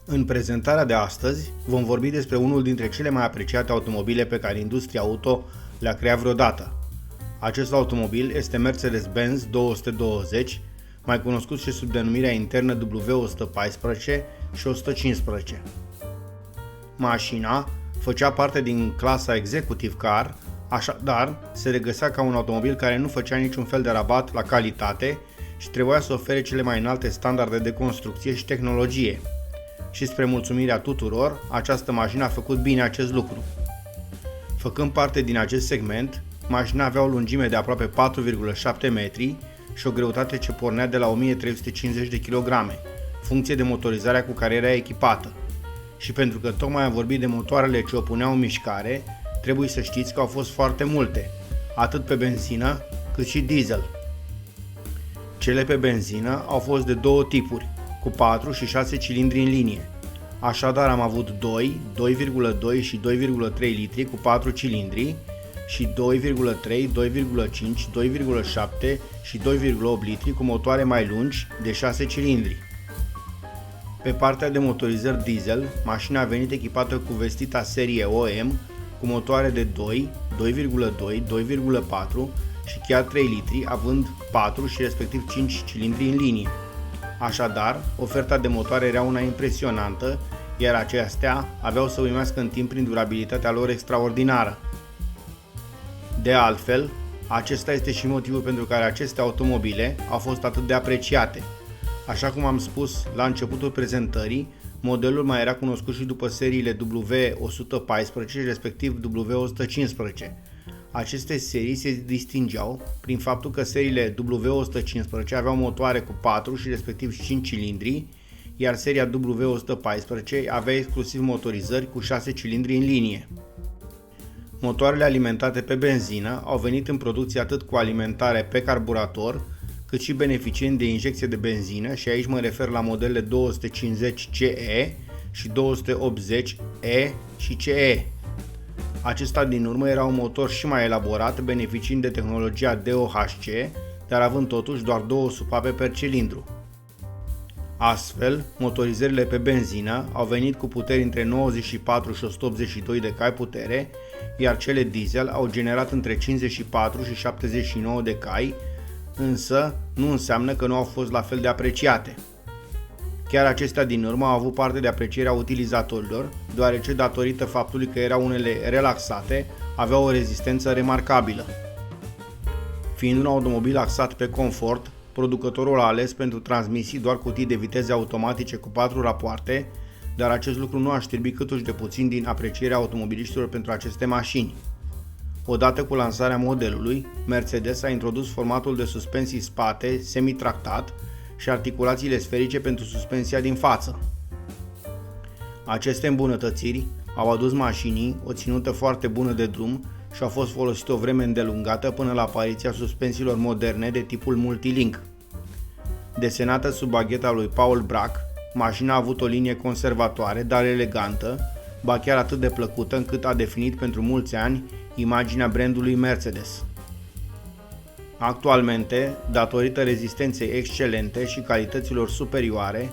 În prezentarea de astăzi vom vorbi despre unul dintre cele mai apreciate automobile pe care industria auto le-a creat vreodată. Acest automobil este Mercedes-Benz 220, mai cunoscut și sub denumirea internă W114 și 115. Mașina făcea parte din clasa Executive Car, așadar se regăsea ca un automobil care nu făcea niciun fel de rabat la calitate și trebuia să ofere cele mai înalte standarde de construcție și tehnologie. Și spre mulțumirea tuturor, această mașină a făcut bine acest lucru. Făcând parte din acest segment, mașina avea o lungime de aproape 4,7 metri și o greutate ce pornea de la 1350 de kg, funcție de motorizarea cu care era echipată. Și pentru că tocmai am vorbit de motoarele ce o puneau în mișcare, trebuie să știți că au fost foarte multe, atât pe benzină cât și diesel. Cele pe benzină au fost de două tipuri, cu 4 și 6 cilindri în linie. Așadar am avut 2, 2,2 și 2,3 litri cu 4 cilindri și 2,3, 2,5, 2,7 și 2,8 litri cu motoare mai lungi de 6 cilindri. Pe partea de motorizări diesel, mașina a venit echipată cu vestita serie OM cu motoare de 2, 2,2, 2,4 și chiar 3 litri, având 4 și respectiv 5 cilindri în linie. Așadar, oferta de motoare era una impresionantă, iar acestea aveau să uimească în timp prin durabilitatea lor extraordinară. De altfel, acesta este și motivul pentru care aceste automobile au fost atât de apreciate. Așa cum am spus la începutul prezentării, modelul mai era cunoscut și după seriile W114 și respectiv W115. Aceste serii se distingeau prin faptul că seriile W115 aveau motoare cu 4 și respectiv 5 cilindri, iar seria W114 avea exclusiv motorizări cu 6 cilindri în linie. Motoarele alimentate pe benzină au venit în producție atât cu alimentare pe carburator, cât și beneficiind de injecție de benzină, și aici mă refer la modelele 250 CE și 280 E și CE. Acesta din urmă era un motor și mai elaborat, beneficiind de tehnologia DOHC, dar având totuși doar două supape per cilindru. Astfel, motorizările pe benzină au venit cu puteri între 94 și 182 de cai putere, iar cele diesel au generat între 54 și 79 de cai, însă nu înseamnă că nu au fost la fel de apreciate. Chiar acestea din urmă au avut parte de aprecierea utilizatorilor, deoarece datorită faptului că erau unele relaxate, aveau o rezistență remarcabilă. Fiind un automobil axat pe confort, producătorul a ales pentru transmisii doar cutii de viteze automatice cu 4 rapoarte, dar acest lucru nu a știrbit câtuși de puțin din aprecierea automobiliștilor pentru aceste mașini. Odată cu lansarea modelului, Mercedes a introdus formatul de suspensii spate semi-tractat și articulațiile sferice pentru suspensia din față. Aceste îmbunătățiri au adus mașinii o ținută foarte bună de drum și au fost folosite o vreme îndelungată până la apariția suspensiilor moderne de tipul Multilink. Desenată sub bagheta lui Paul Bracq, mașina a avut o linie conservatoare, dar elegantă, ba chiar atât de plăcută încât a definit pentru mulți ani imaginea brandului Mercedes. Actualmente, datorită rezistenței excelente și calităților superioare,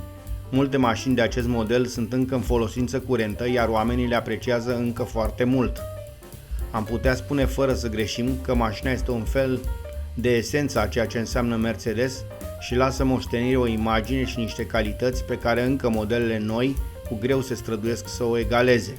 multe mașini de acest model sunt încă în folosință curentă, iar oamenii le apreciază încă foarte mult. Am putea spune fără să greșim că mașina este un fel de esență a ceea ce înseamnă Mercedes și lasă moștenire o imagine și niște calități pe care încă modelele noi cu greu se străduiesc să o egaleze.